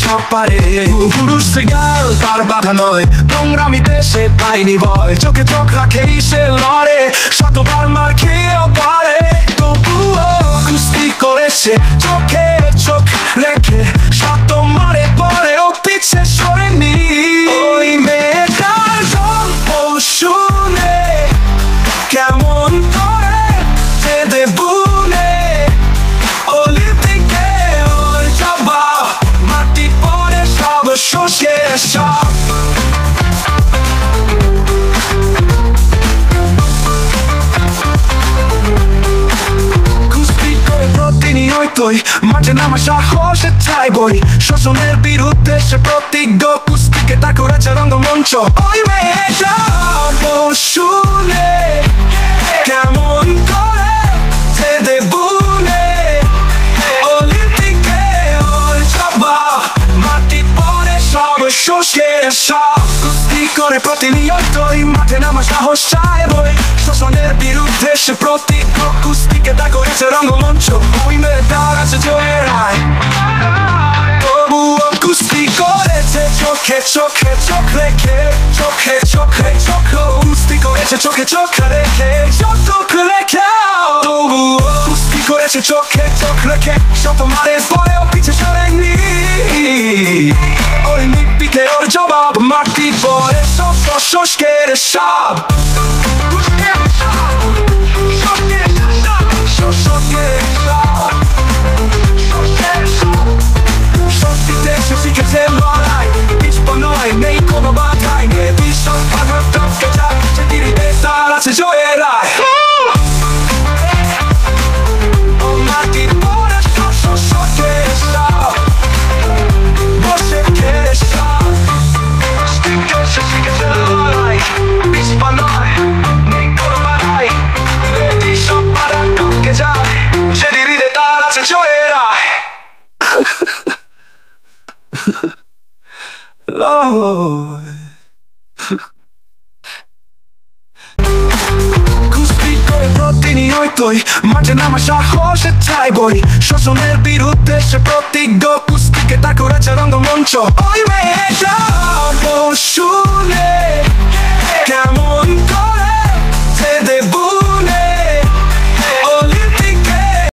সব পারে। পুরুষ সিগাল তার বাধা নয়, নোংরামিতে সে পায়নি ভয়। চোখে চোখ রাখেই সে লড়ে, শতবার মার খেয়েও পারে। তবুও কুস্তি করেছে চোখে চোখ রেখে, শত মারে পরেও পিছে সরেনি। ওই মেয়েটার গল্প শুনে কেমন করে কেঁদে বুনে, অলিম্পিকে ওর জবাব, মাটি পড়ে সব শুষে সব। প্রতিনিয়তই মাঠে নামা সাহসে চাই বই, শোষণের বিরুদ্ধে সে প্রতিজ্ঞ, কুস্তিকে তা করেছে রঙ্গমঞ্চ। ওই মেয়েটার শুনে কেমন করে কেঁদে বুনে, অলিম্পিকে ওর জবাব, মাটি পড়ে সব শুষে সব। কুস্তি করে প্রতিনিয়তই মাঠে নামা সাহস চাই বই, শোষণের বিরুদ্ধে সে প্রতিজ্ঞ, কুস্তিকে তা করেছে রঙ্গমঞ্চ। ওই মেয়েটার আছে জয়ের আয়, তবুও কুস্তি করেছে চোখে চোখে চোখ রেখে, চোখে চোখে চোখ, কুস্তি করেছে চোখে চোখ রেখে, চোখ রেখে। তবুও কুস্তি করেছে চোখে চোখ রেখে, শত মারে পরেও পিছে সরেনি। অলিম্পিকে ওর জবাব, মাটি পড়ে সব শুষ্কের সব। শিখেছে লড়াই, পিছপা নয়, নেই কোনো বাধাই, নেই ভীষণ পাগল টপকে যায়, যে দিরিতে তার আছে জয়ের আয়। ও মাটির পরে শোষকের সব, বসে খেয়ে সব। শিখেছে লড়াই, পিছপা নয়, নেই কোনো বাধাই, নেই ভীষণ পাগল টপকে যায়, যে দিরিতে তার আছে জয়ের আয়। কুস্তি করে প্রতিনিয়তই মাঠে নামা সাহসে চাই বই, শোষণের বিরুদ্ধে সে প্রতিজ্ঞ, কুস্তিকে তা করেছে রঙ্গমঞ্চ। ওই মেয়েটার শুনে কেমন